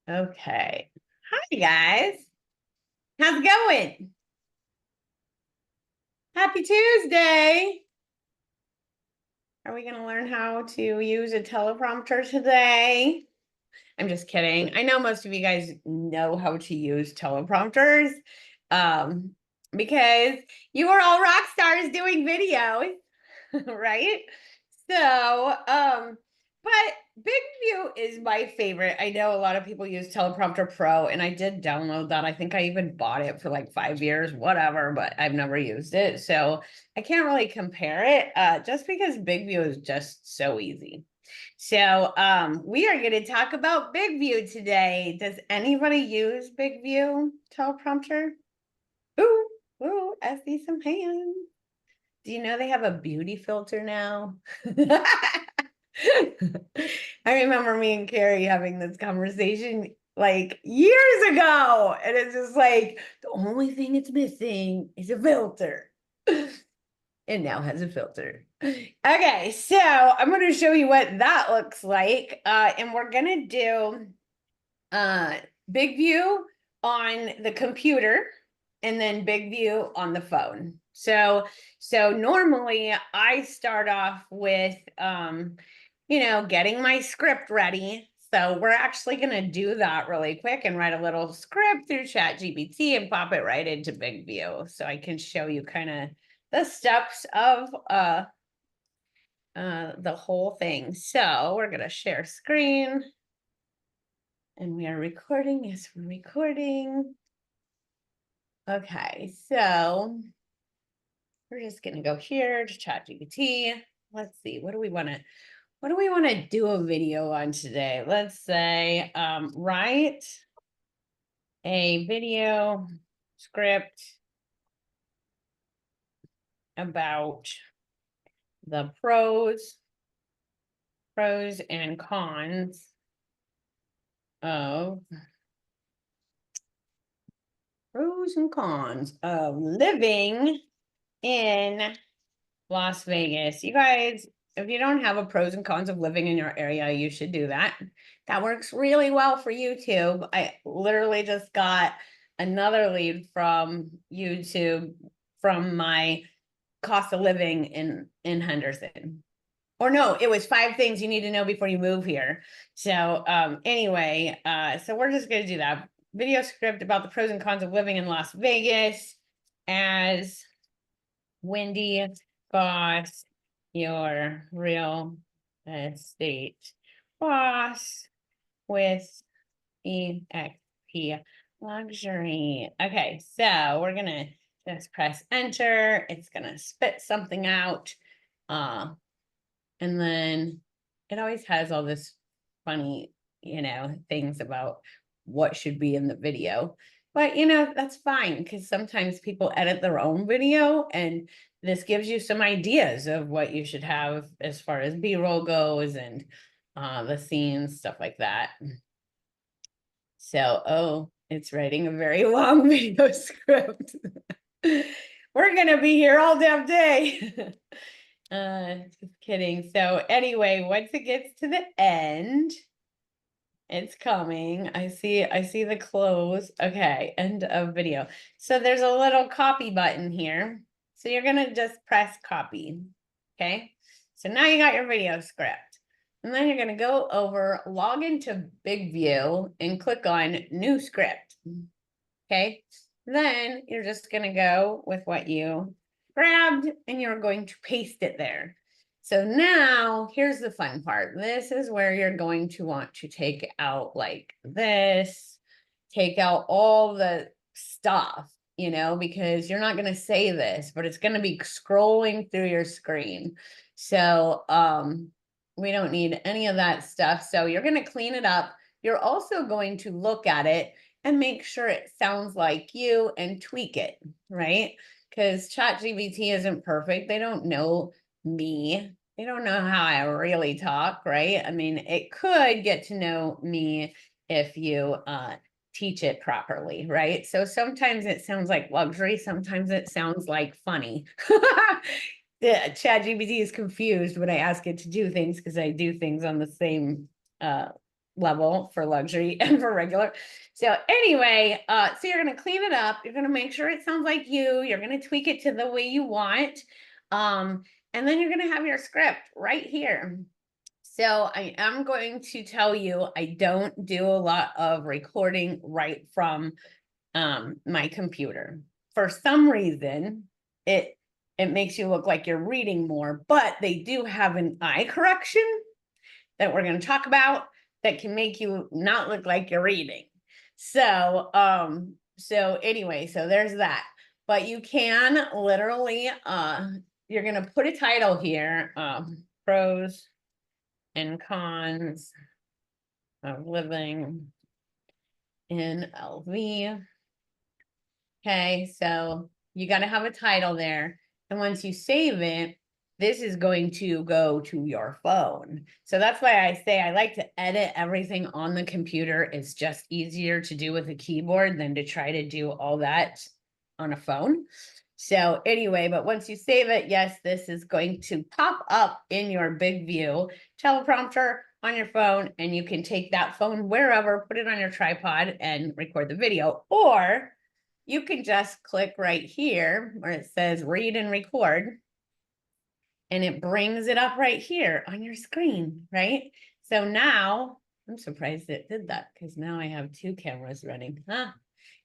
Okay. Hi, guys. How's it going? Happy Tuesday. Are we going to learn how to use a teleprompter today? I'm just kidding. I know most of you guys know how to use teleprompters um, because you are all rock stars doing videos, right? So, but BigVu is my favorite. I know a lot of people use Teleprompter Pro, and I did download that. I think I even bought it for like 5 years, whatever, but I've never used it. So I can't really compare it just because BigVu is just so easy. So we are going to talk about BigVu today. Does anybody use BigVu Teleprompter? Ooh, ooh, I see some hands. Do you know they have a beauty filter now? I remember me and Carrie having this conversation like years ago, and it's just like the only thing it's missing is a filter. It now has a filter. Okay, so I'm going to show you what that looks like, and we're going to do BigVu on the computer and then BigVu on the phone. So normally I start off with getting my script ready. So we're actually going to do that really quick and write a little script through ChatGPT and pop it right into BigVu so I can show you kind of the steps of the whole thing. So we're going to share screen. And we are recording. Yes, we're recording. Okay, so we're just gonna go here to ChatGPT. Let's see, what do we want to do a video on today? Let's say write a video script about the pros and cons of living in Las Vegas. You guys, if you don't have a pros and cons of living in your area, you should do that. That works really well for YouTube. I literally just got another lead from YouTube from my cost of living in Henderson. Or no, it was 5 things you need to know before you move here. So anyway, so we're just gonna do that. Video script about the pros and cons of living in Las Vegas as Wendy Boss, your real estate boss with EXP Luxury. Okay, so we're gonna just press enter. It's gonna spit something out. And then it always has all this funny, things about what should be in the video. But that's fine because sometimes people edit their own video, and this gives you some ideas of what you should have as far as B-roll goes and the scenes, stuff like that. So, it's writing a very long video script. We're gonna be here all damn day. Just kidding. So anyway, once it gets to the end, it's coming. I see the close. Okay, end of video. So there's a little copy button here. So you're gonna just press copy. Okay. So now you got your video script. And then you're gonna go over, log into BigVu and click on new script. Okay. Then you're just gonna go with what you grabbed and you're going to paste it there. So now here's the fun part. This is where you're going to want to take out like this, take out all the stuff, because you're not going to say this, but it's going to be scrolling through your screen. So we don't need any of that stuff. So you're going to clean it up. You're also going to look at it and make sure it sounds like you and tweak it, right? Because ChatGPT isn't perfect. They don't know me. They don't know how I really talk, right? I mean, it could get to know me if you teach it properly, right? So sometimes it sounds like luxury. Sometimes it sounds like funny. ChatGPT is confused when I ask it to do things because I do things on the same level for luxury and for regular. So anyway, so you're going to clean it up. You're going to make sure it sounds like you're going to tweak it to the way you want. And then you're going to have your script right here. So I am going to tell you, I don't do a lot of recording right from my computer. For some reason, it makes you look like you're reading more, but they do have an eye correction that we're going to talk about that can make you not look like you're reading. So, so anyway, so there's that. But you can literally, you're going to put a title here, pros and cons of living in LV. Okay, so you got to have a title there. And once you save it, this is going to go to your phone. So that's why I say I like to edit everything on the computer. It's just easier to do with a keyboard than to try to do all that on a phone. So anyway, but once you save it, yes, this is going to pop up in your BigVu teleprompter on your phone, and you can take that phone wherever, put it on your tripod and record the video, or you can just click right here where it says read and record, and it brings it up right here on your screen, right? So now, I'm surprised it did that because now I have two cameras running.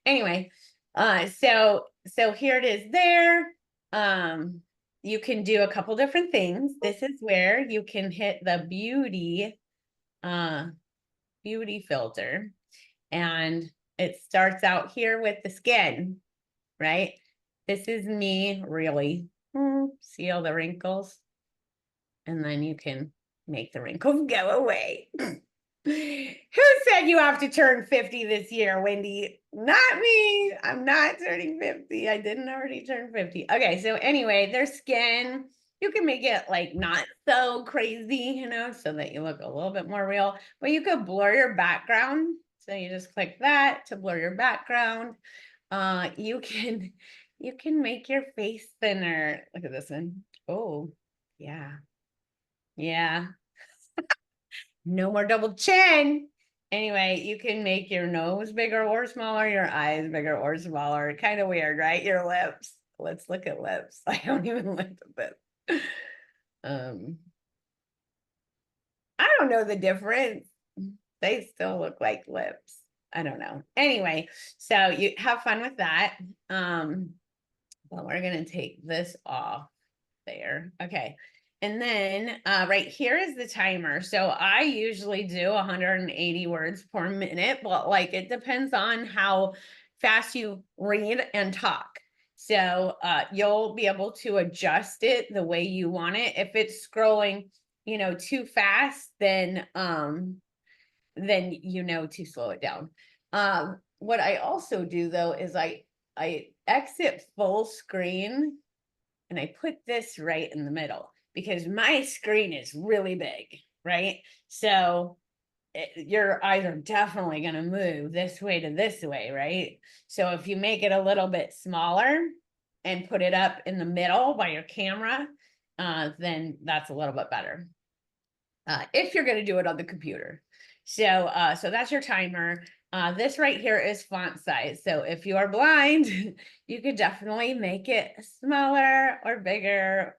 Anyway, so here it is there. You can do a couple different things. This is where you can hit the beauty filter, and it starts out here with the skin, right? This is me, really. See all the wrinkles? And then you can make the wrinkles go away. Who said you have to turn 50 this year, Wendy? Not me. I'm not turning 50. I didn't already turn 50. Okay, so anyway, their skin, you can make it like not so crazy, you know, so that you look a little bit more real. But you could blur your background. So you just click that to blur your background. You can make your face thinner. Look at this one. Oh, yeah. Yeah. No more double chin. Anyway, you can make your nose bigger or smaller, your eyes bigger or smaller. Kind of weird, right? Your lips. Let's look at lips. I don't even look at this. I don't know the difference. They still look like lips. I don't know. Anyway, so you have fun with that. Well, we're going to take this off there. Okay. And then right here is the timer. So I usually do 180 words per minute, but like it depends on how fast you read and talk. So you'll be able to adjust it the way you want it. If it's scrolling, you know, too fast, then you know to slow it down. What I also do though is I exit full screen and I put this right in the middle because my screen is really big, right? So your eyes are definitely going to move this way to this way, right? So if you make it a little bit smaller and put it up in the middle by your camera, then that's a little bit better. If you're going to do it on the computer. So that's your timer. This right here is font size. So if you are blind, you could definitely make it smaller or bigger,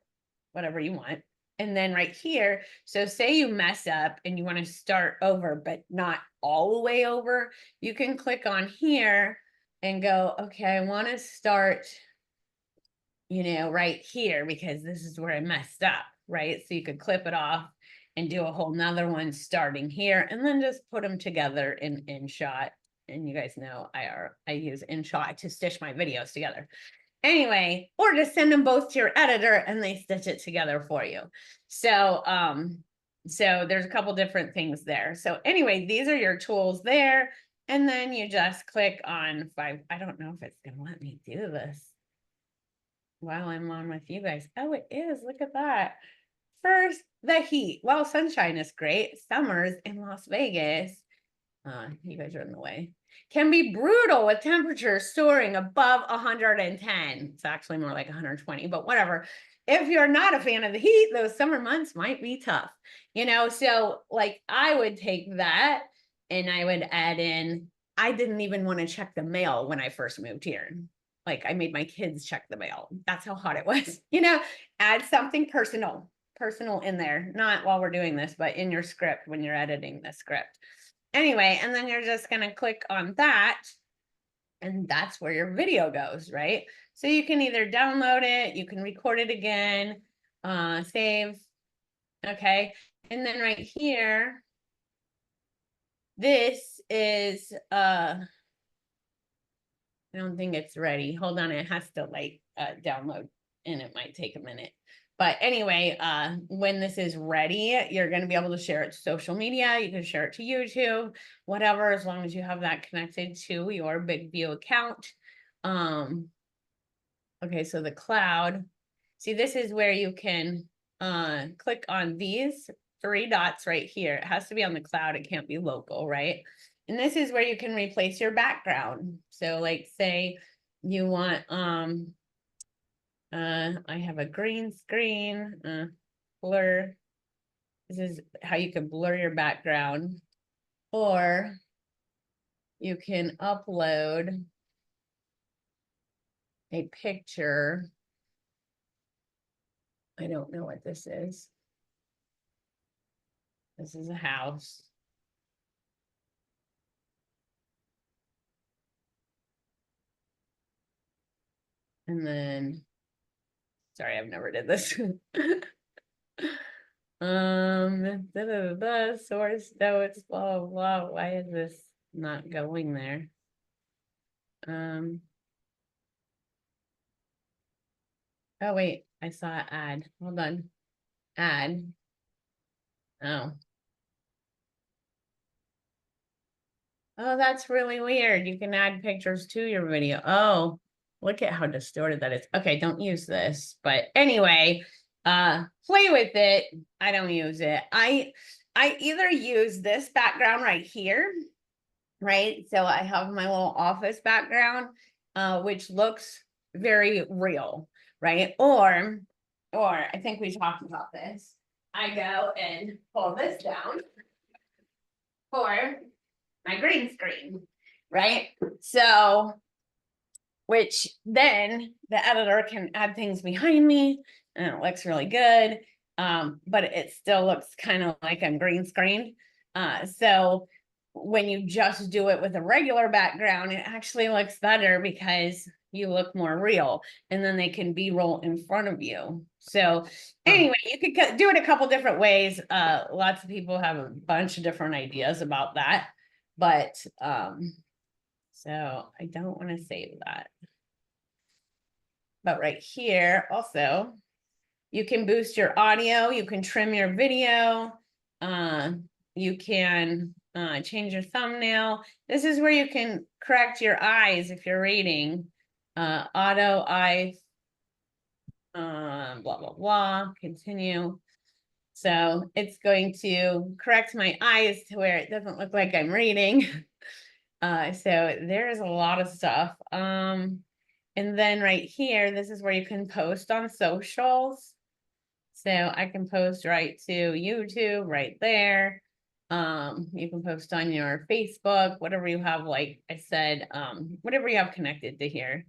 whatever you want. And then right here, so say you mess up and you want to start over, but not all the way over, you can click on here and go, okay, I want to start, you know, right here because this is where I messed up, right? So you could clip it off and do a whole nother one starting here and then just put them together in InShot. And you guys know I use InShot to stitch my videos together. Anyway, or just send them both to your editor and they stitch it together for you. So, so there's a couple different things there. So anyway, these are your tools there. And then you just click on 5. I don't know if it's going to let me do this while I'm on with you guys. Oh, it is. Look at that. First, the heat. Well, sunshine is great. Summers in Las Vegas, you guys are in the way, can be brutal with temperatures soaring above 110. It's actually more like 120, but whatever. If you're not a fan of the heat, those summer months might be tough, you know? So like I would take that and I would add in, I didn't even want to check the mail when I first moved here. Like I made my kids check the mail. That's how hot it was. Add something personal in there, not while we're doing this, but in your script when you're editing the script. Anyway, and then you're just going to click on that, and that's where your video goes, right? So you can either download it, you can record it again, save. Okay. And then right here, this is, I don't think it's ready. Hold on, it has to download and it might take a minute. But anyway, when this is ready, you're going to be able to share it to social media. You can share it to YouTube, whatever, as long as you have that connected to your BigVu account. Okay, so the cloud. See, this is where you can click on these 3 dots right here. It has to be on the cloud. It can't be local, right? And this is where you can replace your background. So like say you want, I have a green screen, blur. This is how you can blur your background, or you can upload a picture. I don't know what this is. This is a house. And then, sorry, I've never did this. Source, no, it's blah, blah, blah. Why is this not going there? Oh, wait, I saw add. Hold on. Add. Oh. Oh, that's really weird. You can add pictures to your video. Oh, look at how distorted that is. Okay, don't use this. But anyway, play with it. I don't use it. I either use this background right here, right? So I have my little office background, which looks very real, right? Or I think we talked about this. I go and pull this down for my green screen, right? So, which then the editor can add things behind me and it looks really good. But it still looks kind of like I'm green screened. So when you just do it with a regular background, it actually looks better because you look more real, and then they can B-roll in front of you. So anyway, you could do it a couple different ways. Lots of people have a bunch of different ideas about that, but so I don't want to save that. But right here also, you can boost your audio, you can trim your video, you can change your thumbnail. This is where you can correct your eyes if you're reading. Auto eyes, blah, blah, blah, continue. So it's going to correct my eyes to where it doesn't look like I'm reading. So there's a lot of stuff. And then right here, this is where you can post on socials. So I can post right to YouTube right there. You can post on your Facebook, whatever you have, like I said, whatever you have connected to here.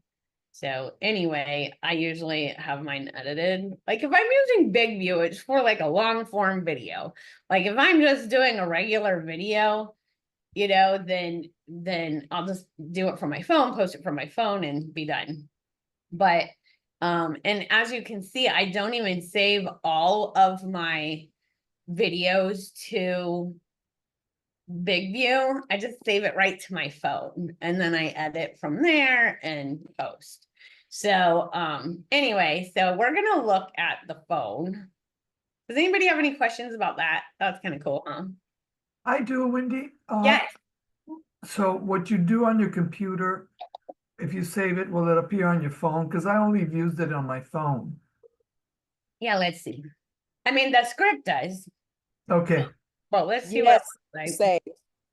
So anyway, I usually have mine edited. Like if I'm using BigVu, it's for like a long form video. Like if I'm just doing a regular video, then I'll just do it from my phone, post it from my phone and be done. But, and as you can see, I don't even save all of my videos to BigVu. I just save it right to my phone and then I edit from there and post. So, anyway, so we're going to look at the phone. Does anybody have any questions about that? That's kind of cool, huh? I do, Wendy. Yes. So what you do on your computer, if you save it, will it appear on your phone? Because I only used it on my phone. Yeah, let's see. I mean, the script does. Okay. Well, let's see Yes, what save.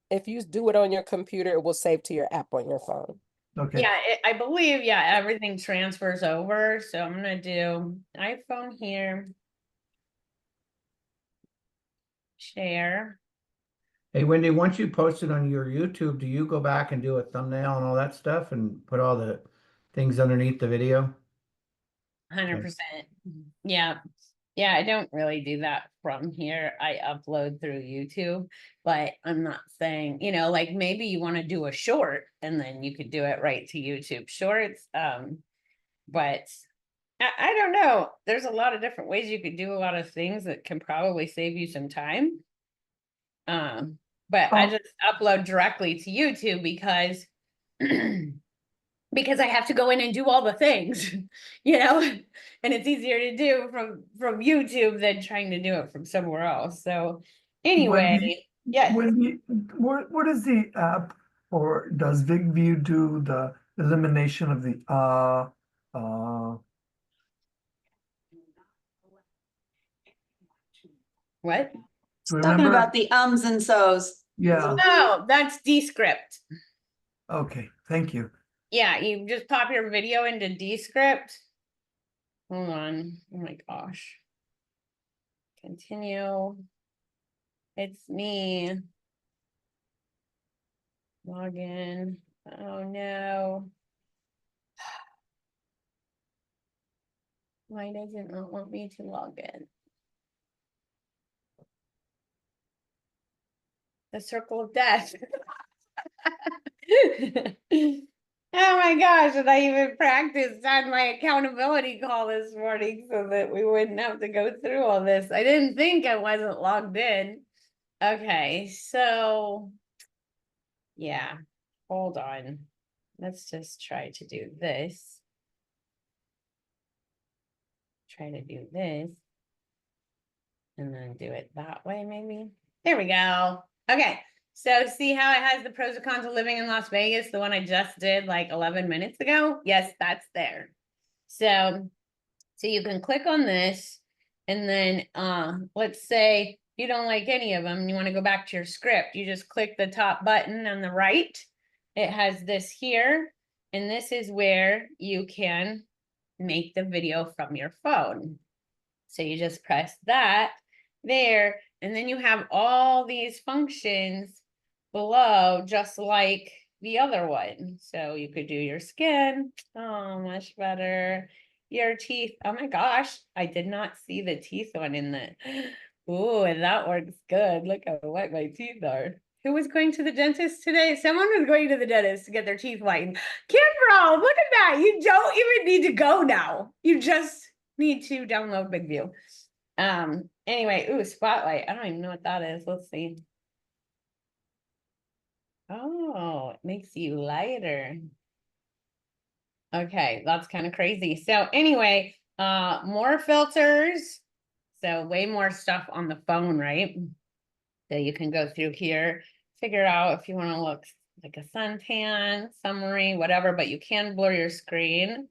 If you do it on your computer, it will save to your app on your phone. Okay. Yeah, I believe, yeah, everything transfers over. So I'm gonna do iPhone here. Share. Hey, Wendy, once you post it on your YouTube, do you go back and do a thumbnail and all that stuff and put all the things underneath the video? 100%. Yeah. Yeah, I don't really do that from here. I upload through YouTube, but I'm not saying, like maybe you want to do a short and then you could do it right to YouTube Shorts. But I don't know. There's a lot of different ways you could do a lot of things that can probably save you some time. But I Oh. just upload directly to YouTube because because I have to go in and do all the things, and it's easier to do from YouTube than trying to do it from somewhere else. So anyway, Wendy, yes. Wendy, what is the app, or does BigVu do the elimination of the What? Talking remember? about the ums and so's. Yeah, Oh, that's Descript. okay, thank you. Yeah, you just pop your video into Descript. Hold on. Oh my gosh. Continue. It's me. Log in. Oh no. Why does it not want me to log in? The circle of death. Oh my gosh, and I even practiced on my accountability call this morning so that we wouldn't have to go through all this. I didn't think I wasn't logged in. Okay, so yeah, hold on. Let's just try to do this. Try to do this. And then do it that way, maybe. There we go. Okay. So see how it has the pros and cons of living in Las Vegas, the one I just did like 11 minutes ago? Yes, that's there. So you can click on this and then let's say you don't like any of them, you want to go back to your script. You just click the top button on the right. It has this here, and this is where you can make the video from your phone. So you just press that there, and then you have all these functions below, just like the other one. So you could do your skin. Oh, much better. Your teeth. Oh my gosh, I did not see the teeth one in the. Ooh, and that works good. Look how white my teeth are. Who was going to the dentist today? Someone was going to the dentist to get their teeth whitened. Kimbro, look at that. You don't even need to go now. You just need to download BigVu. Anyway, ooh, spotlight. I don't even know what that is. Let's see. Oh, it makes you lighter. Okay, that's kind of crazy. So anyway, more filters. So way more stuff on the phone, right? So you can go through here, figure out if you want to look like a suntan, summary, whatever, but you can blur your screen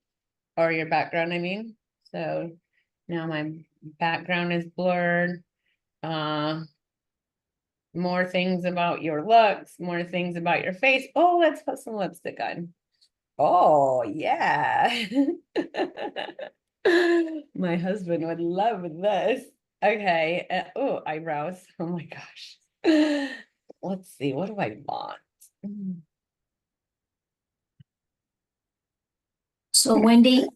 or your background, I mean. So now my background is blurred. More things about your looks, more things about your face. Oh, let's put some lipstick on. Oh, yeah. My husband would love this. Okay. Oh, eyebrows. Oh my gosh. Let's see. What do I want? So Wendy,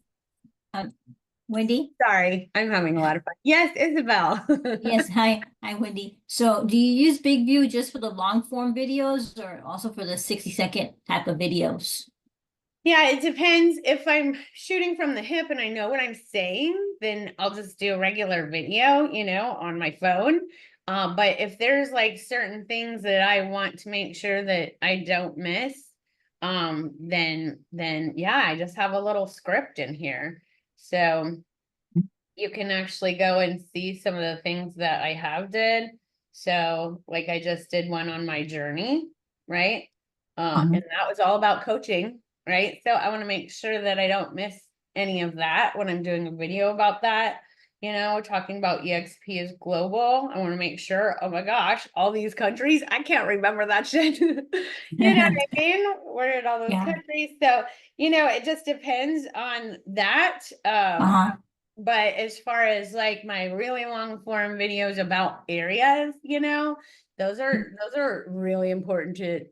Wendy, Sorry, I'm having a lot of fun. Yes, Isabel. yes, hi, Wendy. So do you use BigVu just for the long form videos or also for the 60-second type of videos? Yeah, it depends. If I'm shooting from the hip and I know what I'm saying, then I'll just do a regular video, on my phone. But if there's like certain things that I want to make sure that I don't miss, then yeah, I just have a little script in here. So you can actually go and see some of the things that I have did. So like I just did one on my journey, right? And that was all about coaching, right? So I want to make sure that I don't miss any of that when I'm doing a video about that. Talking about EXP is global. I want to make sure, oh my gosh, all these countries, I can't remember that shit. You know what I mean? Where did all those Yeah. countries? So, it just depends on that. But as far as like my really long form videos about areas, Those are really important to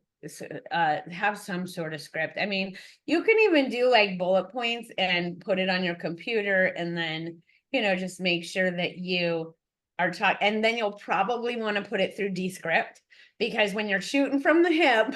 have some sort of script. I mean, you can even do like bullet points and put it on your computer and then, you know, just make sure that you are talking, and then you'll probably want to put it through Descript, because when you're shooting from the hip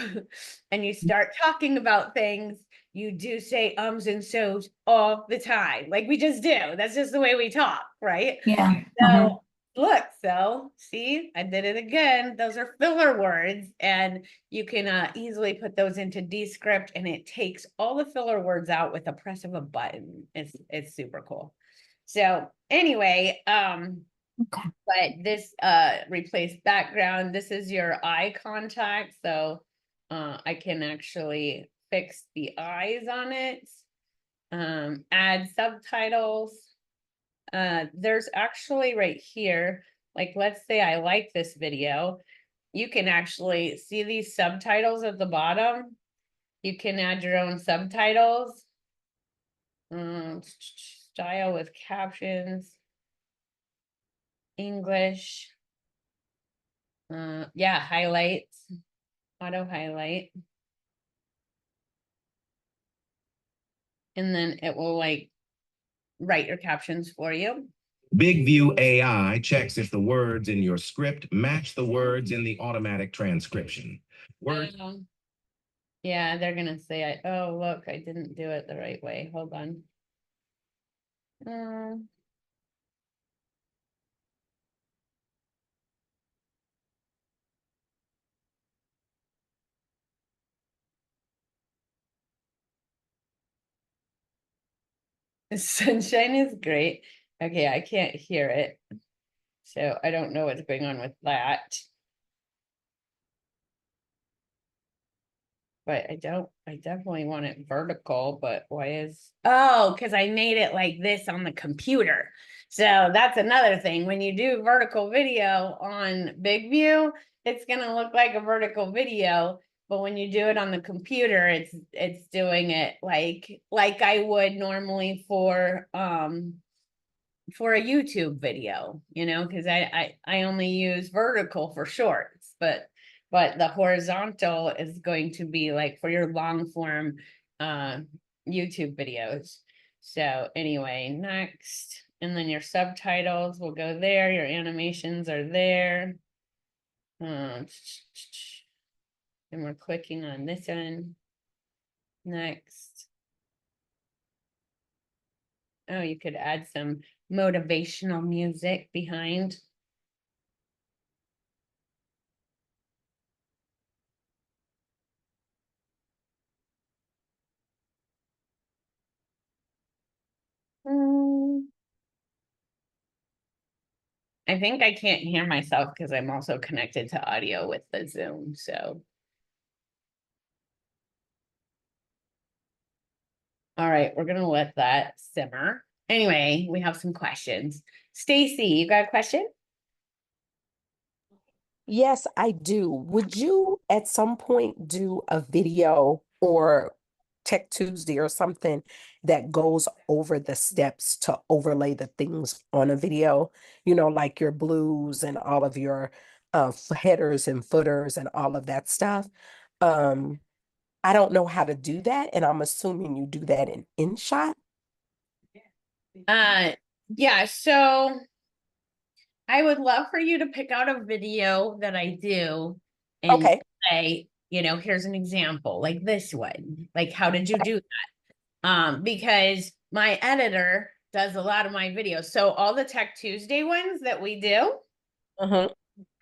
and you start talking about things, you do say ums and so's all the time. Like we just do. That's just the way we talk, right? Yeah. So look, so see, I did it again. Those are filler words, and you can easily put those into Descript, and it takes all the filler words out with the press of a button. It's super cool. So anyway, Okay. but this replace background, this is your eye contact, so I can actually fix the eyes on it. Add subtitles. There's actually right here, like let's say I like this video, you can actually see these subtitles at the bottom. You can add your own subtitles. Style with captions. English. Yeah, highlights, auto highlight. And then it will like write your captions for you. BigVu AI checks if the words in your script match the words in the automatic transcription. Words. Yeah, they're gonna say, oh, look, I didn't do it the right way. Hold on. Sunshine is great. Okay, I can't hear it, so I don't know what's going on with that. But I definitely want it vertical, but why is, oh, because I made it like this on the computer. So that's another thing. When you do vertical video on BigVu, it's gonna look like a vertical video. But when you do it on the computer, it's doing it like I would normally for a YouTube video, you know, because I only use vertical for shorts, but the horizontal is going to be like for your long form YouTube videos. So anyway, next, and then your subtitles will go there, your animations are there. And we're clicking on this one. Next. Oh, you could add some motivational music behind. I think I can't hear myself because I'm also connected to audio with the Zoom, so. All right, we're gonna let that simmer. Anyway, we have some questions. Stacy, you got a question? Yes, I do. Would you at some point do a video or Tech Tuesday or something that goes over the steps to overlay the things on a video? You know, like your blues and all of your headers and footers and all of that stuff. Um, I don't know how to do that, and I'm assuming you do that in InShot. Yeah, so I would love for you to pick out a video that I do and Okay. say, you know, here's an example, like this one. Like, how did you do that? Because my editor does a lot of my videos. So all the Tech Tuesday ones that we do,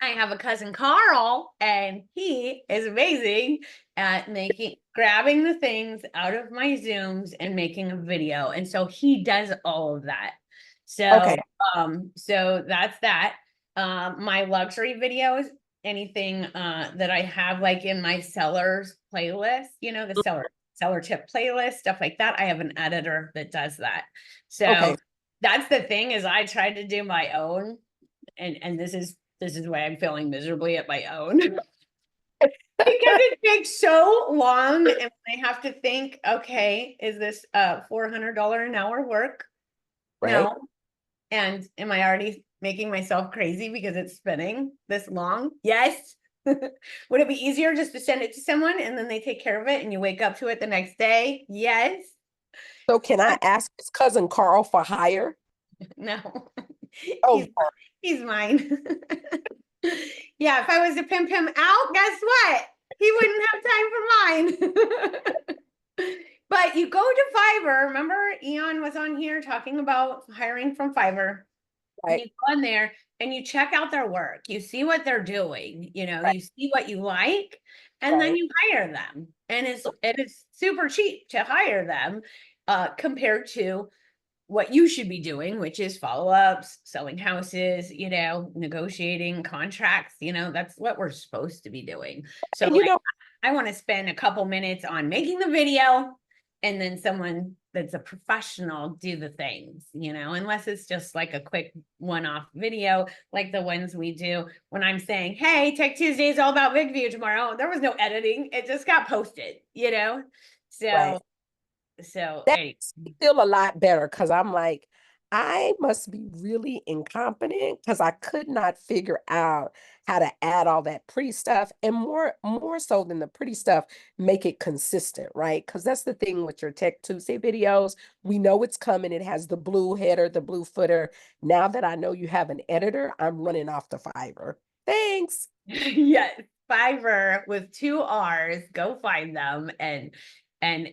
I have a cousin Carl, and he is amazing at grabbing the things out of my Zooms and making a video. And so he does all of that. So, Okay. so that's that. My luxury videos, anything that I have like in my sellers playlist, you know, the seller tip playlist, stuff like that. I have an editor that does that. So Okay. that's the thing, is I tried to do my own, and this is why I'm failing miserably at my own. Because it takes so long, and I have to think, okay, is this $400 an hour work? Right. No. And am I already making myself crazy because it's spinning this long? Yes. Would it be easier just to send it to someone and then they take care of it and you wake up to it the next day? Yes. So can I ask his cousin Carl for hire? No. Oh, He's he's mine. Yeah, if I was to pimp him out, guess what? He wouldn't have time for mine. But you go to Fiverr. Remember, Eon was on here talking about hiring from Fiverr. And right. you go on there and you check out their work. You see what they're doing. You know, Right. you see what you like, and then Right. you hire them. And it's super cheap to hire them, compared to what you should be doing, which is follow-ups, selling houses, you know, negotiating contracts, you know, that's what we're supposed to be doing. So And you like, know, I want to spend a couple minutes on making the video and then someone that's a professional do the things, you know, unless it's just like a quick one-off video like the ones we do when I'm saying, hey, Tech Tuesday is all about BigVu tomorrow. There was no editing. It just got posted, you know? right. So That anyway. makes me feel a lot better because I'm like, I must be really incompetent because I could not figure out how to add all that pretty stuff, and more so than the pretty stuff, make it consistent, right? Because that's the thing with your Tech Tuesday videos. We know it's coming. It has the blue header, the blue footer. Now that I know you have an editor, I'm running off the Fiverr. Thanks. Yes, Fiverr with 2 R's. Go find them and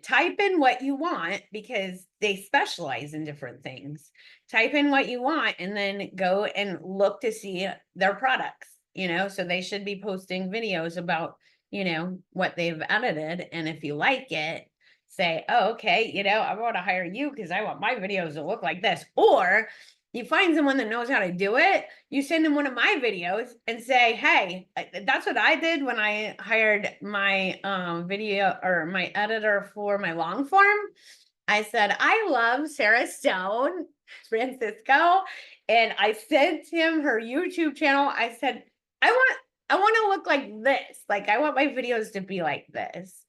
type in what you want because they specialize in different things. Type in what you want and then go and look to see their products, you know, so they should be posting videos about, you know, what they've edited. And if you like it, say, oh, okay, you know, I want to hire you because I want my videos to look like this. Or you find someone that knows how to do it, you send them one of my videos and say, hey, that's what I did when I hired my video or my editor for my long form. I said, I love Sarah Stone, Francisco, and I sent him her YouTube channel. I said, I want to look like this. Like I want my videos to be like this.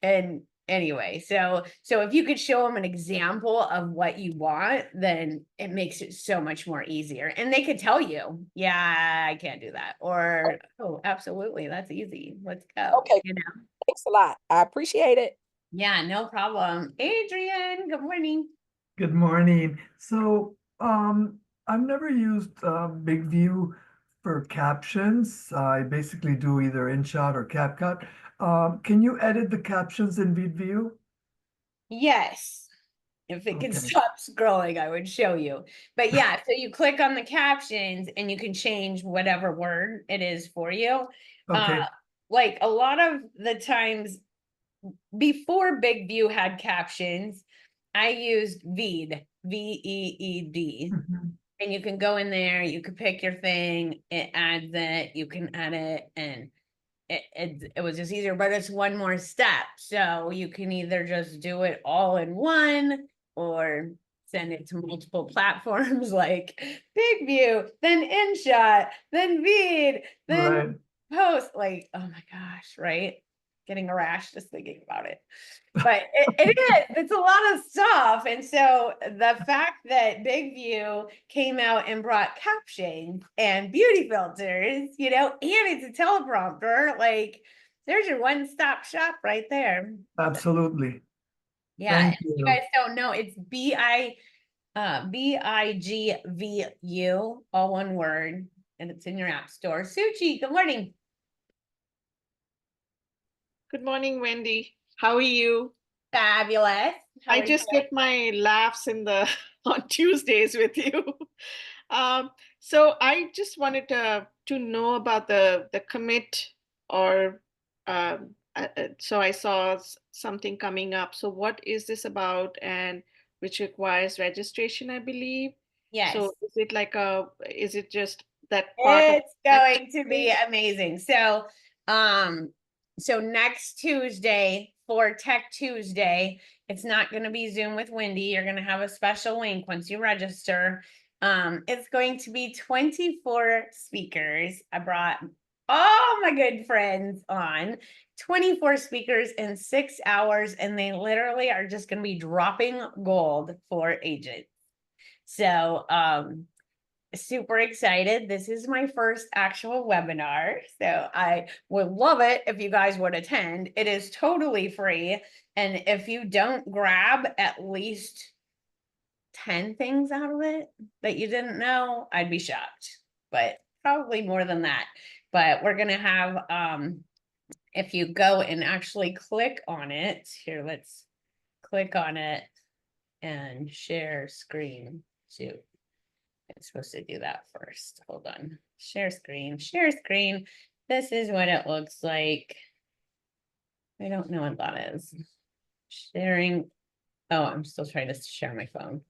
And anyway, so if you could show them an example of what you want, then it makes it so much more easier. And they could tell you, yeah, I can't do that. Or, oh, absolutely, that's easy. Let's go. Okay. You know? Thanks a lot. I appreciate it. Yeah, no problem. Adrian, good morning. Good morning. So, I've never used BigVu for captions. I basically do either InShot or CapCut. Can you edit the captions in BigVu? Yes. If it can Okay. stop scrolling, I would show you. But yeah, so you click on the captions and you can change whatever word it is for you. Okay. Like a lot of the times before BigVu had captions, I used Veed, VEED. Mhm. And you can go in there, you can pick your thing, it adds it, you can edit, and it was just easier, but it's one more step. So you can either just do it all in one or send it to multiple platforms like BigVu, then InShot, then Veed, then Right. Post. Like, oh my gosh, right? Getting a rash just thinking about it. But it is, it's a lot of stuff. And so the fact that BigVu came out and brought captions and beauty filters, you know, and it's a teleprompter, like there's your one-stop shop right there. Absolutely. Yeah, Thank if you you. guys don't know, it's BigVu, all one word, and it's in your app store. Suchi, good morning. Good morning, Wendy. How are you? Fabulous. How I are just you? get my laughs in the on Tuesdays with you. So I just wanted to know about the commit or so I saw something coming up. So what is this about, and which requires registration, I believe. Yes. So is it just that part of It's going to be amazing. So next Tuesday for Tech Tuesday, it's not going to be Zoom with Wendy. You're going to have a special link once you register. It's going to be 24 speakers. I brought all my good friends on 24 speakers in 6 hours, and they literally are just going to be dropping gold for agents. So, super excited. This is my first actual webinar, so I would love it if you guys would attend. It is totally free, and if you don't grab at least 10 things out of it that you didn't know, I'd be shocked, but probably more than that. But we're gonna have, if you go and actually click on it, here, let's click on it and share screen. Shoot, I'm supposed to do that first. Hold on. Share screen, share screen. This is what it looks like. I don't know what that is. Sharing. Oh, I'm still trying to share my phone.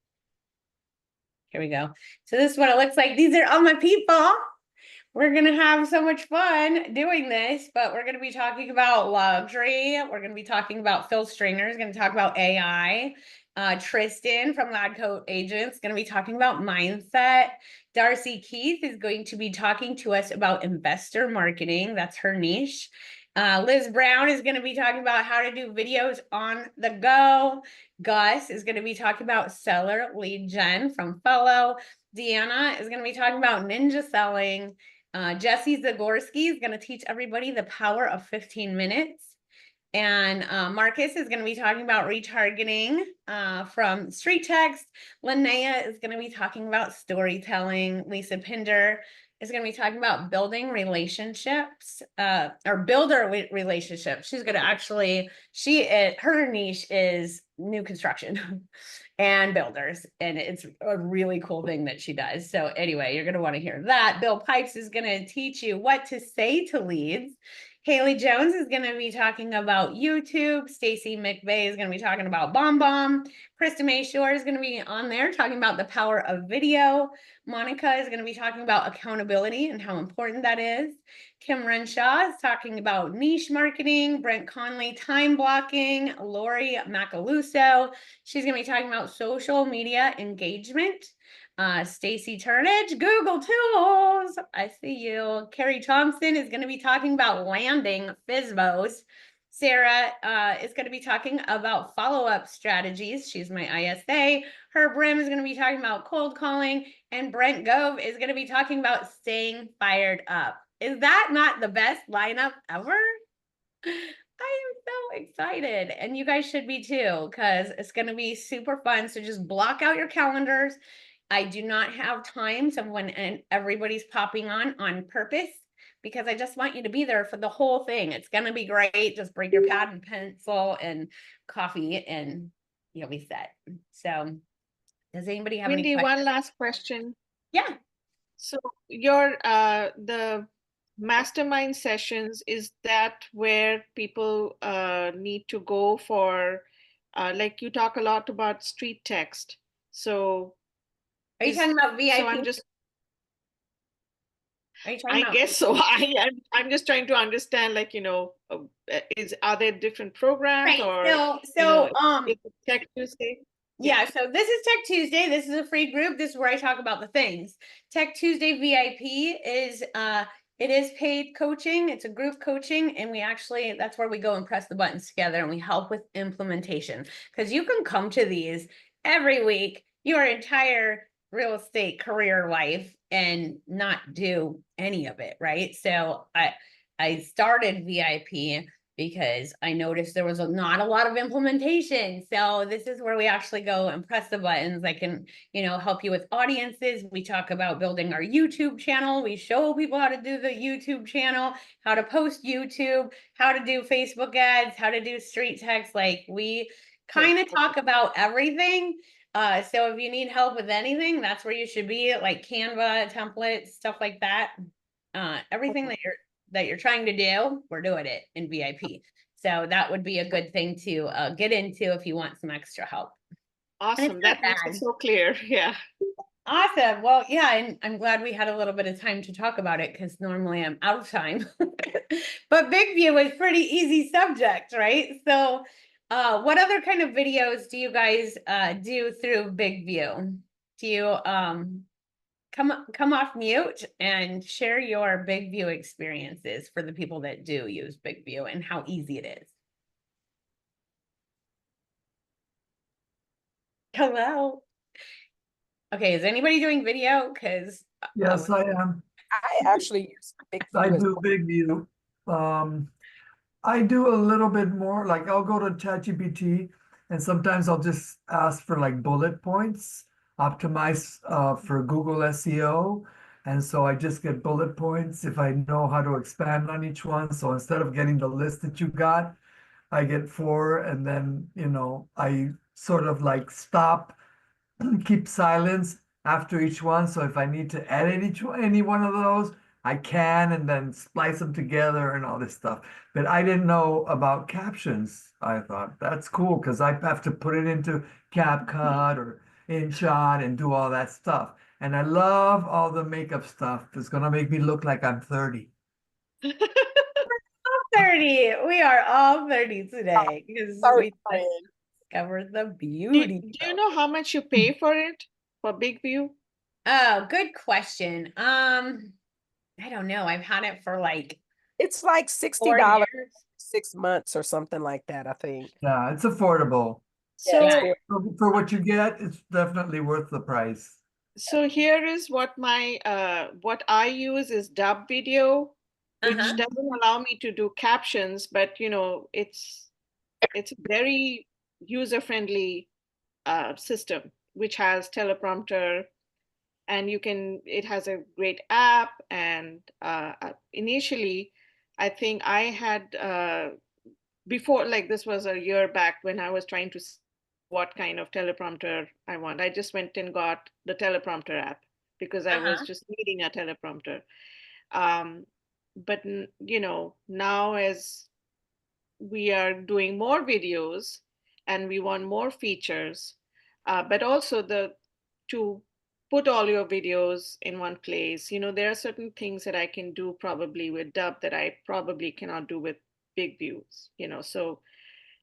Here we go. So this is what it looks like. These are all my people. We're going to have so much fun doing this, but we're going to be talking about luxury. We're going to be talking about Phil Stringer is going to talk about AI. Tristan from Lab Coat Agents is going to be talking about mindset. Darcy Keith is going to be talking to us about investor marketing. That's her niche. Liz Brown is going to be talking about how to do videos on the go. Gus is going to be talking about seller lead gen from Fellow. Deanna is going to be talking about ninja selling. Jesse Zagorski is going to teach everybody the power of 15 minutes. And Marcus is going to be talking about retargeting from Street Text. Linnea is going to be talking about storytelling. Lisa Pinder is going to be talking about building relationships or builder relationships. She's going to actually, her niche is new construction and builders. And it's a really cool thing that she does. So anyway, you're going to want to hear that. Bill Pipes is going to teach you what to say to leads. Haley Jones is going to be talking about YouTube. Stacy McVeigh is going to be talking about BombBomb. Krista Mayshore is going to be on there talking about the power of video. Monica is going to be talking about accountability and how important that is. Kim Renshaw is talking about niche marketing. Brent Conley, time blocking. Lori Macaluso, she's going to be talking about social media engagement. Stacy Turnage, Google Tools. I see you. Carrie Thompson is going to be talking about landing FSBOs. Sarah is going to be talking about follow-up strategies. She's my ISA. Herb Rim is going to be talking about cold calling. And Brent Gove is going to be talking about staying fired up. Is that not the best lineup ever? I am so excited, and you guys should be too, because it's going to be super fun. So just block out your calendars. I do not have times of when everybody's popping on purpose, because I just want you to be there for the whole thing. It's going to be great. Just bring your pad and pencil and coffee and you'll be set. So does anybody have any Wendy, questions? one last question. Yeah. So your the mastermind sessions, is that where people need to go for like you talk a lot about street text. So Are you talking about VIP? so I'm just Are you talking I about guess so. I'm just trying to understand, like, are there different programs right? or is it Tech Tuesday? Yeah, so this is Tech Tuesday. This is a free group. This is where I talk about the things. Tech Tuesday VIP is it is paid coaching. It's a group coaching, and that's where we go and press the buttons together and we help with implementation. Because you can come to these every week, your entire real estate career life, and not do any of it, right? So I started VIP because I noticed there was not a lot of implementation. So this is where we actually go and press the buttons. I can, help you with audiences. We talk about building our YouTube channel. We show people how to do the YouTube channel, how to post YouTube, how to do Facebook ads, how to do street text. Like we kind of talk about everything. So if you need help with anything, that's where you should be, like Canva, templates, stuff like that. Everything that you're trying to do, we're doing it in VIP. So that would be a good thing to get into if you want some extra help. Awesome. That makes it so clear. Yeah. Awesome. Well, yeah, and I'm glad we had a little bit of time to talk about it, because normally I'm out of time. But BigVu is pretty easy subject, right? So what other kind of videos do you guys do through BigVu? Do you come off mute and share your BigVu experiences for the people that do use BigVu and how easy it is? Hello. Okay, is anybody doing video? Because Yes, I am. I actually use I BigVu as do well. BigVu. I do a little bit more, like I'll go to ChatGPT and sometimes I'll just ask for like bullet points, optimize for Google SEO. And so I just get bullet points if I know how to expand on each one. So instead of getting the list that you got, I get four, and then, I sort of like stop, keep silence after each one. So if I need to edit any one of those, I can, and then splice them together and all this stuff. But I didn't know about captions. I thought that's cool because I have to put it into CapCut or InShot and do all that stuff. And I love all the makeup stuff. It's gonna make me look like I'm 30. 30. We are all 30 today because Sorry, we friend. discovered the Do beauty. you know how much you pay for it for BigVu? Oh, good question. I don't know. I've had it for like It's like four $60 years. 6 months or something like that, I think. Yeah, it's affordable. So Yeah. For what you get, it's definitely worth the price. so here is what what I use is dub video, which Uh-huh. doesn't allow me to do captions, but it's a very user-friendly system, which has teleprompter, and it has a great app. And initially, I think I had before, like this was a year back when I was trying to see what kind of teleprompter I want. I just went and got the teleprompter app because I was Uh-huh. just needing a teleprompter. But now as we are doing more videos and we want more features, but also to put all your videos in one place. There are certain things that I can do probably with Dub that I probably cannot do with BigVu. So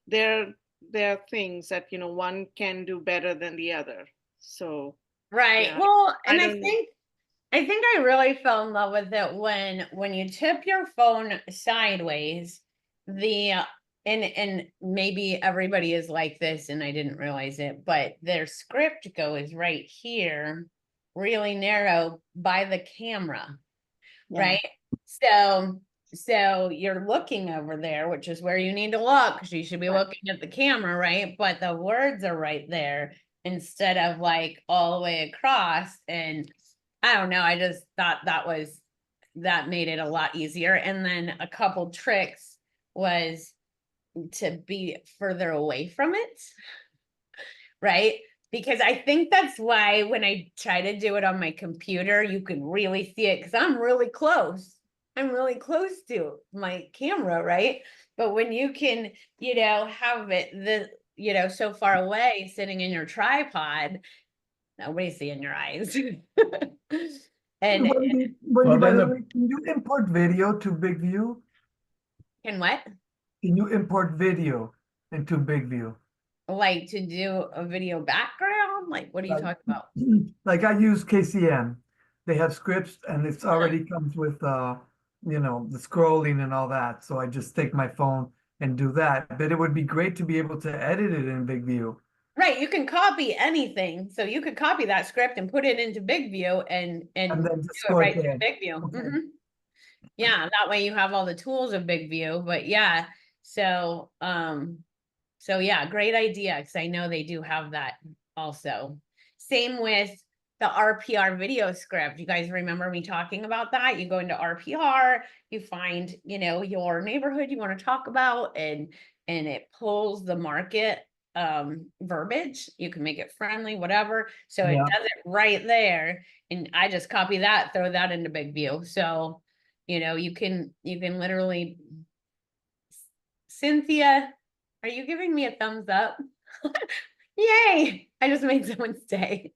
there are things that one can do better than the other. So Right. yeah, Well, and I I don't. think I really fell in love with it when you tip your phone sideways, the and maybe everybody is like this and I didn't realize it, but their script goes right here, really narrow by the camera, Yeah. right? So you're looking over there, which is where you need to look because you should be Right. looking at the camera, right? But the words are right there instead of like all the way across. And I don't know, I just thought that made it a lot easier. And then a couple tricks was to be further away from it, right? Because I think that's why when I try to do it on my computer, you can really see it because I'm really close. I'm really close to my camera, right? But when you can, have it so far away sitting in your tripod, nobody's seeing your eyes. And Wendy, Well, by then the the way, can you import video to BigVu? can what? Can you import video into BigVu? Like to do a video background? Like, what are you Like, talking about? like I use KCM. They have scripts and it's Uh-huh. already comes with the scrolling and all that. So I just take my phone and do that. But it would be great to be able to edit it in BigVu. Right, you can copy anything. So you could copy that script and put it into BigVu and And then do just it go right through ahead. BigVu. Okay. Yeah, that way you have all the tools of BigVu. But yeah, so yeah, great idea because I know they do have that also. Same with the RPR video script. You guys remember me talking about that? You go into RPR, you find, your neighborhood you want to talk about, and it pulls the market verbiage. You can make it friendly, whatever. So it Yeah. does it right there. And I just copy that, throw that into BigVu. So, you can literally. Cynthia, are you giving me a thumbs up? Yay! I just made someone's day.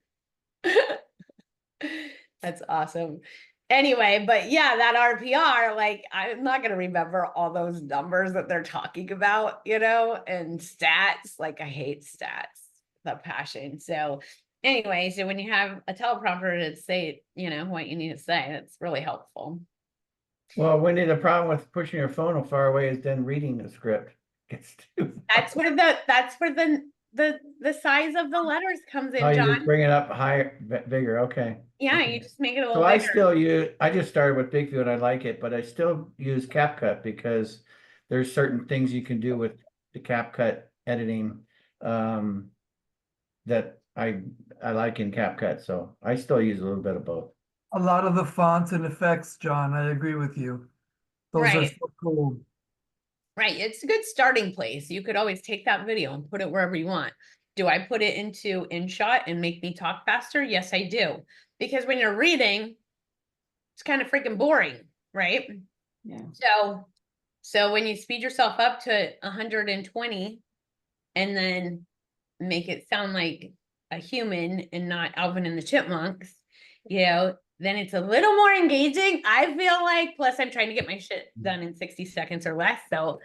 That's awesome. Anyway, but yeah, that RPR, like, I'm not going to remember all those numbers that they're talking about, and stats. Like, I hate stats, the passion. So, anyway, so when you have a teleprompter to say, what you need to say, that's really helpful. Well, Wendy, the problem with pushing your phone far away is then reading the script. It's too That's where the the size of the letters comes Oh, in, you just John. bring it up higher, bigger, okay. Yeah, Okay. you just make it a So little I bigger. still I just started with BigVu and I like it, but I still use CapCut because there's certain things you can do with the CapCut editing, that I like in CapCut, so I still use a little bit of both. A lot of the fonts and effects, John, I agree with you. Those are Right. so cool. Right, it's a good starting place. You could always take that video and put it wherever you want. Do I put it into InShot and make me talk faster? Yes, I do. Because when you're reading, it's kind of freaking boring, right? Yeah. So when you speed yourself up to 120 and then make it sound like a human and not Alvin and the Chipmunks, then it's a little more engaging, I feel like. Plus, I'm trying to get my shit done in 60 seconds or less. So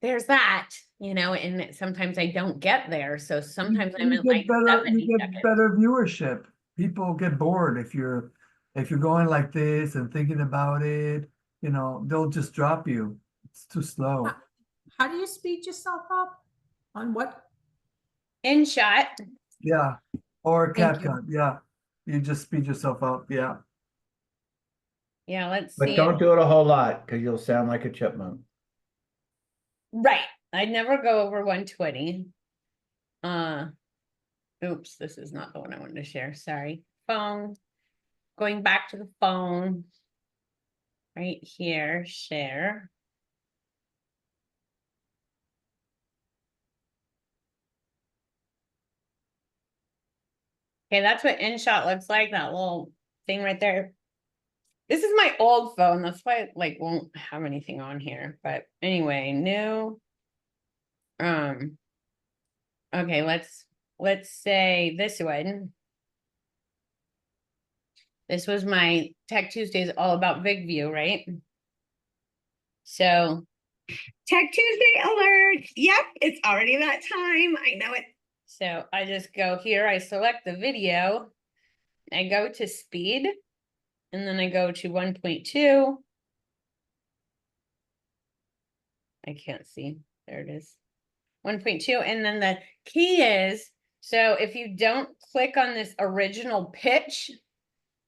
there's that, and sometimes I don't get there. So sometimes I'm You at get like better, 70 you get seconds. better viewership. People get bored if you're going like this and thinking about it, they'll just drop you. It's too slow. How do you speed yourself up? On what? InShot. Yeah. Or Thank you. CapCut, yeah. You just speed yourself up, yeah. Yeah, let's But see. don't do it a whole lot because you'll sound like a chipmunk. Right. I'd never go over 120. Oops, this is not the one I wanted to share. Sorry. Phone. Going back to the phone. Right here, share. Okay, that's what InShot looks like, that little thing right there. This is my old phone, that's why it like won't have anything on here. But anyway, new. Okay, let's say this one. This was my Tech Tuesdays all about BigVu, right? So Tech Tuesday alert. Yep, it's already that time. I know it. So I just go here, I select the video, I go to speed, and then I go to 1.2. I can't see. There it is. 1.2. And then the key is, so if you don't click on this original pitch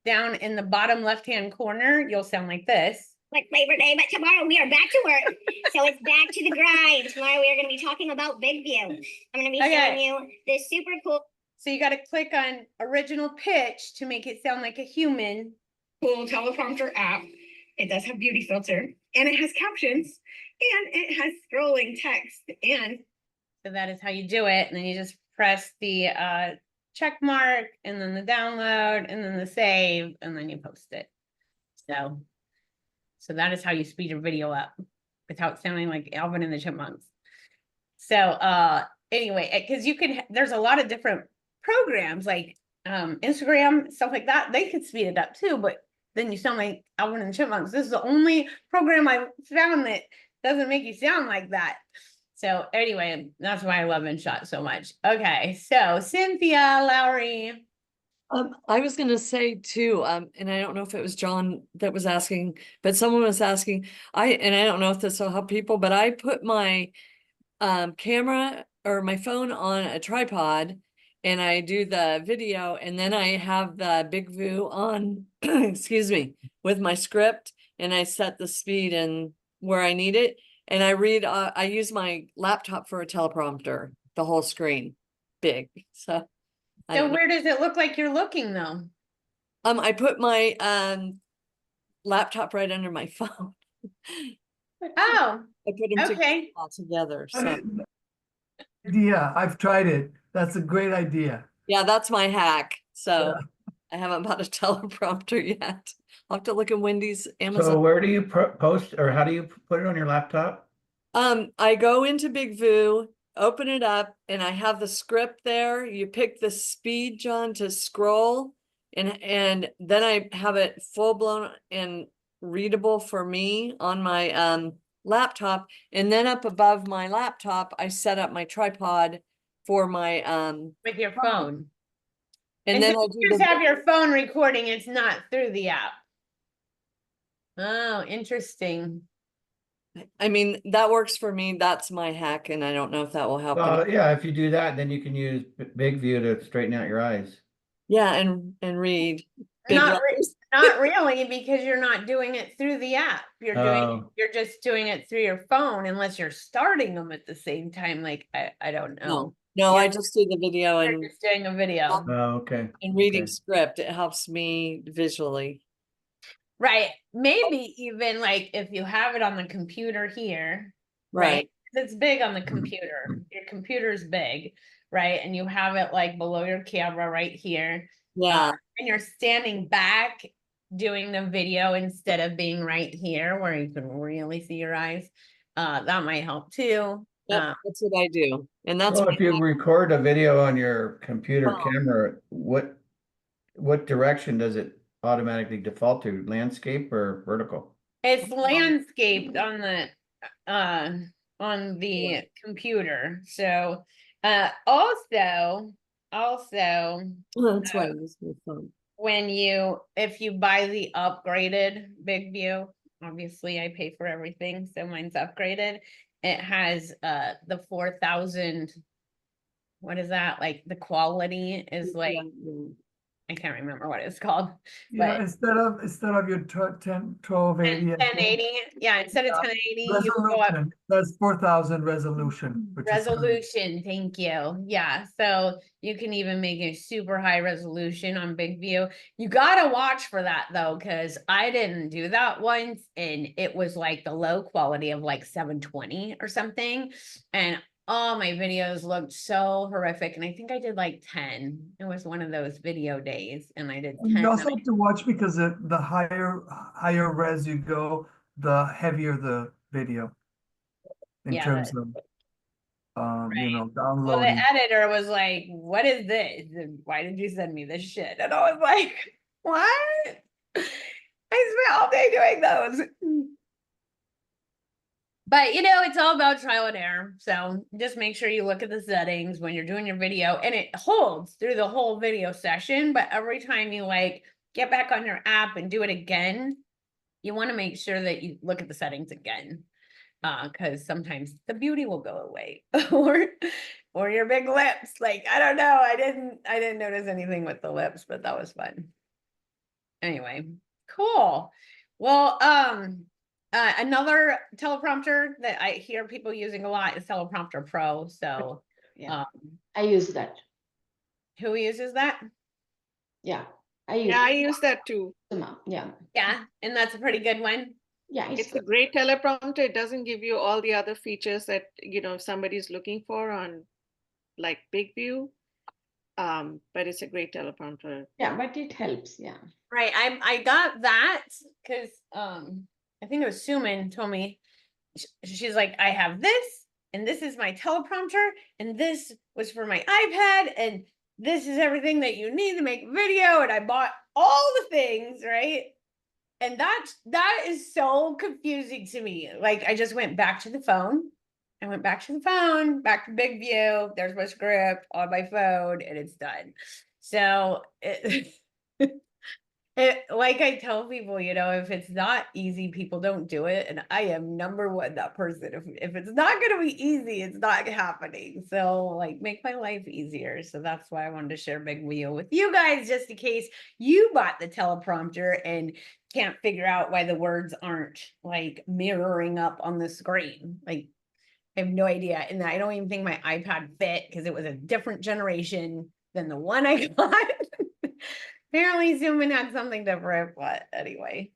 down in the bottom left-hand corner, you'll sound like this. Like Labor Day, but tomorrow we are back to work. So it's back to the grind. Tomorrow we are going to be talking about BigVu. I'm going to be showing you this super cool. So you got to click on original pitch to make it sound like a human. Cool teleprompter app. It does have beauty filter and it has captions and it has scrolling text. And so that is how you do it. And then you just press the check mark and then the download and then the save and then you post it. So that is how you speed your video up without sounding like Alvin and the Chipmunks. So anyway, because there's a lot of different programs like Instagram, stuff like that. They could speed it up too, but then you sound like Alvin and the Chipmunks. This is the only program I've found that doesn't make you sound like that. So anyway, that's why I love InShot so much. Okay, so Cynthia Lowry. I was going to say too, and I don't know if it was John that was asking, but someone was asking, I don't know if this will help people, but I put my camera or my phone on a tripod and I do the video and then I have the BigVu on, excuse me, with my script and I set the speed and where I need it. And I read, I use my laptop for a teleprompter, the whole screen, big, so. So where does it look like you're looking though? I put my laptop right under my phone. Oh, I put them okay. all together. So Yeah, I've tried it. That's a great idea. yeah, that's my hack. So I haven't bought a teleprompter yet. I'll have to look at Wendy's Amazon. So where do you post or how do you put it on your laptop? I go into BigVu, open it up, and I have the script there. You pick the speed, John, to scroll, and then I have it full blown and readable for me on my laptop. And then up above my laptop, I set up my tripod for my With your phone. And then so I you do just have your phone recording, it's not through the app. Oh, interesting. I mean, that works for me. That's my hack, and I don't know if that will help. Well, yeah, if you do that, then you can use BigVu to straighten out your eyes. Yeah, and read big Not letters. not really, because you're not doing it through the app. Oh. You're just doing it through your phone unless you're starting them at the same time. Like, I don't know. No, Yeah. I just do the video You're and just doing a video. Oh, okay. reading Okay. script. It helps me visually. Right. Maybe even like if you have it on the computer here, right? It's big on the computer. Your computer's big, right? And you have it like below your camera right here. Yeah. And you're standing back doing the video instead of being right here where you can really see your eyes. That might help too. Yep, that's what I do. And that's Well, if you record a video on your computer Oh. camera, what direction does it automatically default to? Landscape or vertical? It's landscaped on the computer. So also that's why I use my phone. if you buy the upgraded BigVu, obviously I pay for everything, so mine's upgraded. It has the 4,000, what is that? Like the quality is like, I can't remember what it's called. Yeah, But instead of your 1280. 1080, yeah, instead of 1080, you go up Resolution, that's 4,000 resolution, which is good. resolution. Thank you. Yeah, so you can even make a super high resolution on BigVu. You gotta watch for that though, because I didn't do that once, and it was like the low quality of like 720 or something, and all my videos looked so horrific. And I think I did like 10. It was one of those video days, and I did 10. You also have to watch because the higher res you go, the heavier the video in Yeah, terms of you know, well, the downloading. editor was like, "What is this? And why did you send me this shit?" And I was like, "What? I spent all day doing those." But you know, it's all about trial and error. So just make sure you look at the settings when you're doing your video, and it holds through the whole video session. But every time you like get back on your app and do it again, you want to make sure that you look at the settings again. Because sometimes the beauty will go away or your big lips. Like, I don't know. I didn't notice anything with the lips, but that was fun. Anyway, cool. Well, another teleprompter that I hear people using a lot is Teleprompter Pro. So yeah, I use that. Who uses that? Yeah, I use that too. Yeah. Yeah, and that's a pretty good one. Yeah, it's a great teleprompter. It doesn't give you all the other features that, you know, if somebody's looking for on like BigVu. But it's a great teleprompter. Yeah, but it helps. Yeah. Right. I got that because I think it was Suman told me, she's like, I have this, and this is my teleprompter, and this was for my iPad, and this is everything that you need to make a video. And I bought all the things, right? And that is so confusing to me. Like, I just went back to the phone. I went back to the phone, back to BigVu. There's my script on my phone, and it's done. So like I tell people, you know, if it's not easy, people don't do it. And I am number one, that person. If it's not going to be easy, it's not happening. So like, make my life easier. So that's why I wanted to share BigVu with you guys, just in case you bought the teleprompter and can't figure out why the words aren't like mirroring up on the screen. Like, I have no idea. And I don't even think my iPad fit because it was a different generation than the one I got. Apparently Zoom had something different, but anyway.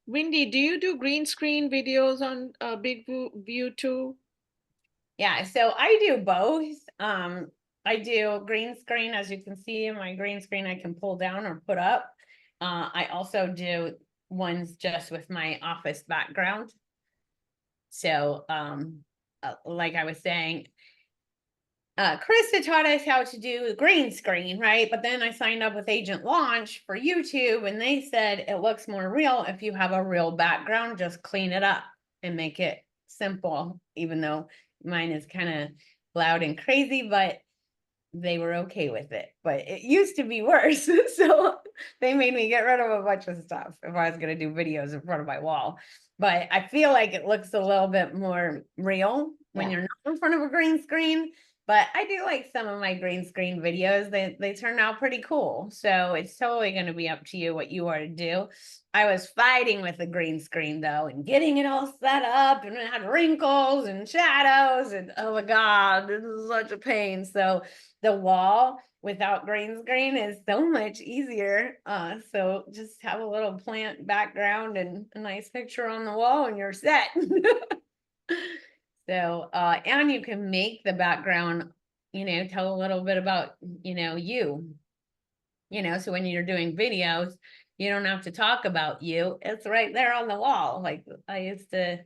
Wendy, do you do green screen videos on BigVu too? Yeah, so I do both. I do green screen, as you can see in my green screen, I can pull down or put up. I also do ones just with my office background. So, like I was saying, Krista taught us how to do green screen, right? But then I signed up with Agent Launch for YouTube, and they said it looks more real if you have a real background. Just clean it up and make it simple, even though mine is kind of loud and crazy, but they were okay with it. But it used to be worse. So They made me get rid of a bunch of stuff if I was gonna do videos in front of my wall. But I feel like it looks a little bit more real when Yeah. you're not in front of a green screen. But I do like some of my green screen videos. They turn out pretty cool. So it's totally going to be up to you what you want to do. I was fighting with the green screen though, and getting it all set up, and it had wrinkles and shadows, and oh my God, this is such a pain. So the wall without green screen is so much easier. So just have a little plant background and a nice picture on the wall and you're set. So, and you can make the background, tell a little bit about, so when you're doing videos, you don't have to talk about you. It's right there on the wall. Like I used to,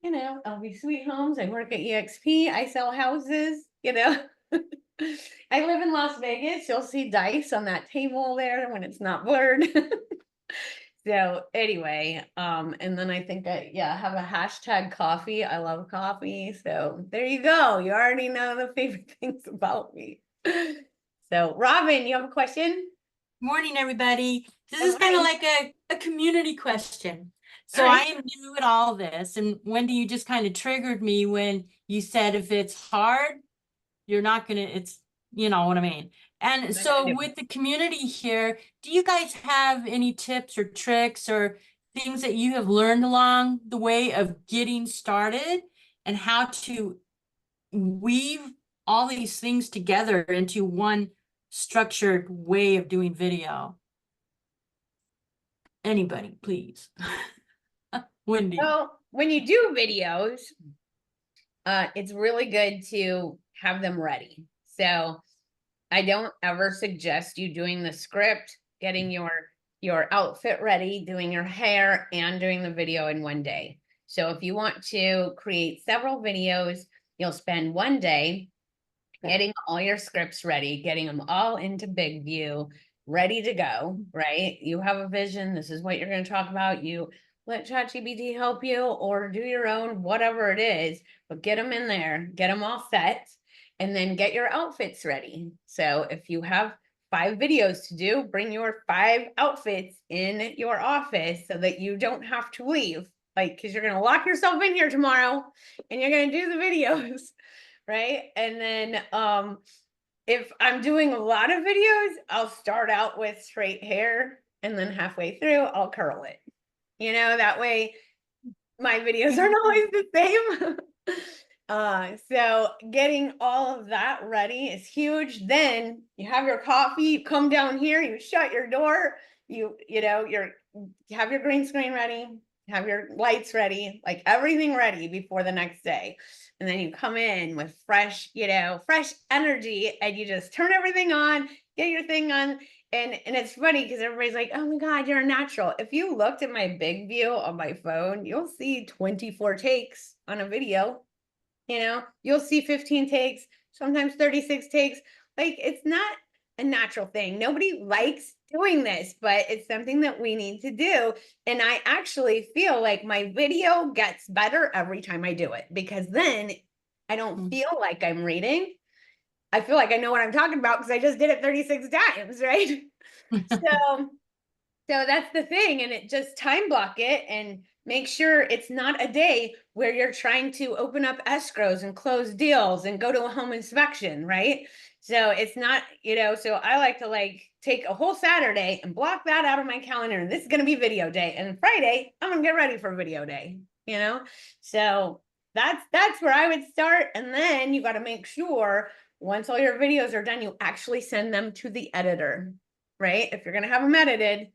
LB Sweet Homes. I work at EXP. I sell houses, I live in Las Vegas. You'll see dice on that table there when it's not blurred. So anyway, and then I think have a hashtag coffee. I love coffee. So there you go. You already know the favorite things about me. So Robin, you have a question? Morning, everybody. This Good is kind of morning. like a community question. So All right. I am new at all this, and Wendy, you just kind of triggered me when you said if it's hard, you're not gonna, it's, you know what I mean. And so with the community here, do you guys have any tips or tricks or things that you have learned along the way of getting started and how to weave all these things together into one structured way of doing video? Anybody, please. Wendy. Well, when you do videos, it's really good to have them ready. So I don't ever suggest you doing the script, getting your outfit ready, doing your hair, and doing the video in one day. So if you want to create several videos, you'll spend one day getting all your scripts ready, getting them all into BigVu, ready to go, right? You have a vision. This is what you're going to talk about. You let ChatGPT help you or do your own, whatever it is, but get them in there, get them all set, and then get your outfits ready. So if you have 5 videos to do, bring your 5 outfits in your office so that you don't have to leave. Like, because you're going to lock yourself in here tomorrow and you're going to do the videos. Right. And then if I'm doing a lot of videos, I'll start out with straight hair and then halfway through I'll curl it. That way my videos aren't always the same. So getting all of that ready is huge. Then you have your coffee, you come down here, you shut your door, you have your green screen ready, have your lights ready, like everything ready before the next day. And then you come in with fresh energy and you just turn everything on, get your thing on. And it's funny because everybody's like, oh my God, you're a natural. If you looked at my BigVu on my phone, you'll see 24 takes on a video. You'll see 15 takes, sometimes 36 takes. Like, it's not a natural thing. Nobody likes doing this, but it's something that we need to do. And I actually feel like my video gets better every time I do it, because then I don't feel like I'm reading. I feel like I know what I'm talking about because I just did it 36 times, right? So that's the thing. And it just time block it and make sure it's not a day where you're trying to open up escrows and close deals and go to a home inspection, right? So it's not, so I like to take a whole Saturday and block that out of my calendar. This is going to be video day. And Friday, I'm going to get ready for video day, So that's where I would start. And then you got to make sure once all your videos are done, you actually send them to the editor, right? If you're going to have them edited,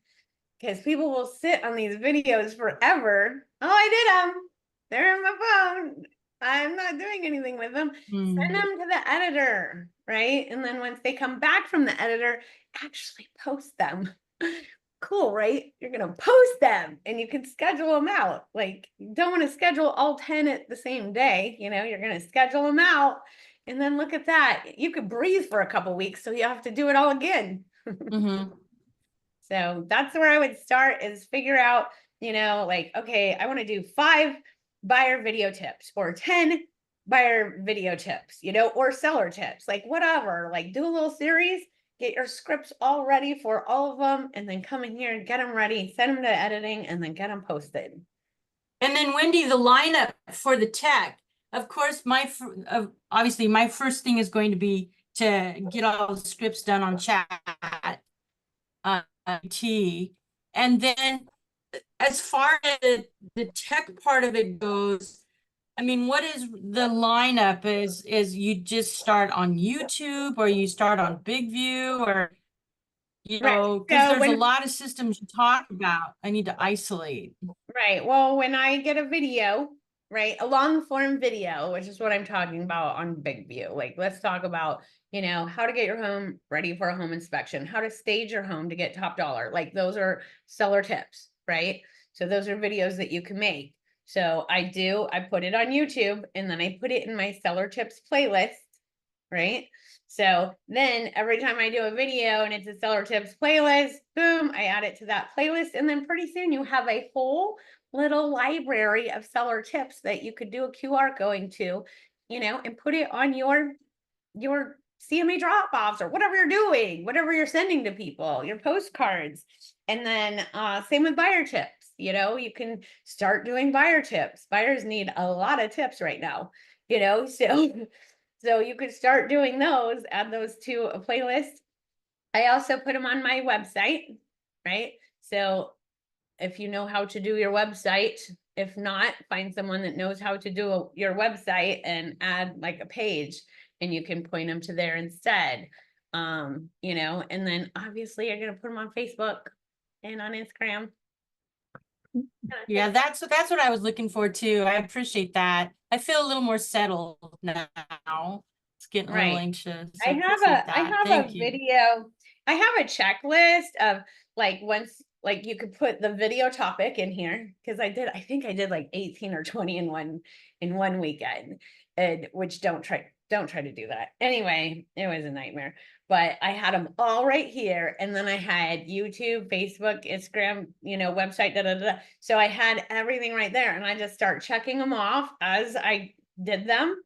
because people will sit on these videos forever. Oh, I did them. They're in my phone. I'm not doing anything with them. Send them to the editor, right? And then once they come back from the editor, actually post them. Cool, right? You're going to post them and you can schedule them out. Like, you don't want to schedule all 10 at the same day. You're going to schedule them out. And then look at that. You could breathe for a couple weeks, so you have to do it all again. So that's where I would start, is figure out, okay, I want to do 5 buyer video tips or 10 buyer video tips, or seller tips, like whatever, like do a little series get your scripts all ready for all of them, and then come in here and get them ready, send them to editing, and then get them posted. And then Wendy, the lineup for the tech, of course, obviously my first thing is going to be to get all the scripts done on chat, and then as far as the tech part of it goes, I mean, what is the lineup? Is you just start on YouTube, or you start on BigVu, or because there's a lot of systems you talk about. I need to isolate. Right. Well, when I get a video, right, a long form video, which is what I'm talking about on BigVu, like let's talk about, how to get your home ready for a home inspection, how to stage your home to get top dollar. Like those are seller tips, right? So those are videos that you can make. So I put it on YouTube, and then I put it in my seller tips playlist, right? So then every time I do a video and it's a seller tips playlist, boom, I add it to that playlist. And then pretty soon you have a whole little library of seller tips that you could do a QR going to, and put it on your CMA drop-offs or whatever you're doing, whatever you're sending to people, your postcards. And then same with buyer tips. You can start doing buyer tips. Buyers need a lot of tips right now, so you could start doing those, add those to a playlist. I also put them on my website, right? So if you know how to do your website, if not, find someone that knows how to do your website and add like a page, and you can point them to there instead. And then obviously you're going to put them on Facebook and on Instagram. Yeah, that's what I was looking for too. I appreciate that. I feel a little more settled now. It's getting a little anxious. I have a video. I have a checklist of like you could put the video topic in here, because I think I did like 18 or 20 in one weekend, and which don't try to do that. Anyway, it was a nightmare. But I had them all right here, and then I had YouTube, Facebook, Instagram, website, So I had everything right there, and I just start checking them off as I did them,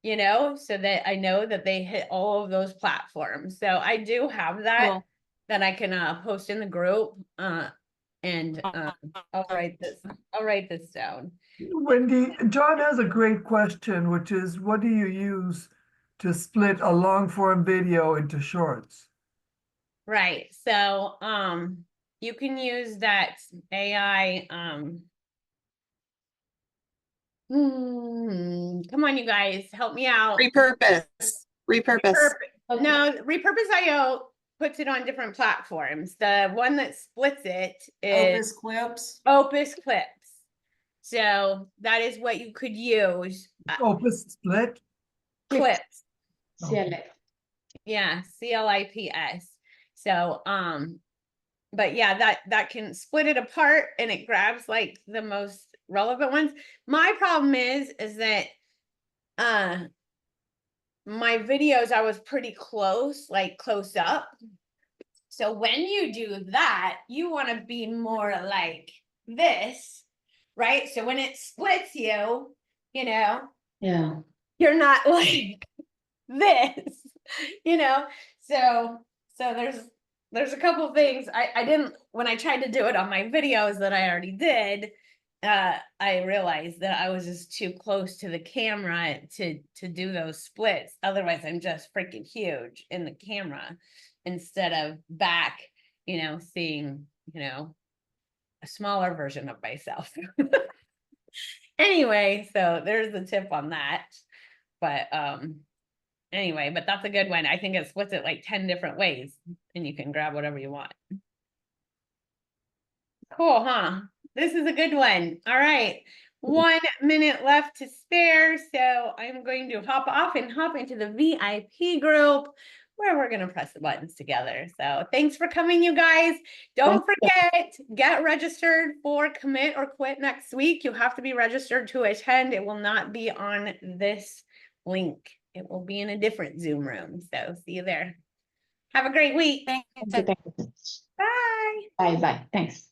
so that I know that they hit all of those platforms. So I do have that that I can post in the group, and I'll write this down. Wendy, John has a great question, which is, what do you use to split a long form video into shorts? Right. So you can use that AI come on, you guys, help me out. Repurpose. No, Repurpose.io puts it on different platforms. The one that splits it is Opus Clips. So that is what you could use. Opus split? Clips. CLF. Yeah, CLIPS. So but yeah, that can split it apart, and it grabs like the most relevant ones. My problem is that my videos, I was pretty close up. So when you do that, you want to be more like this, right? So when it splits you, Yeah. you're not like this, so there's a couple things I didn't, when I tried to do it on my videos that I already did, I realized that I was just too close to the camera to do those splits. Otherwise I'm just freaking huge in the camera instead of back, seeing, a smaller version of myself. Anyway, so there's the tip on that. But anyway, but that's a good one. I think it splits it like 10 different ways, and you can grab whatever you want. Cool, huh? This is a good one. All right. 1 minute left to spare. So I'm going to hop off and hop into the VIP group where we're going to press the buttons together. So thanks for coming, you guys. Don't forget, get registered for Commit or Quit next week. You have to be registered to attend. It will not be on this link. It will be in a different Zoom room. So see you there. Have a great week. Thank you. Bye. Bye. Thanks.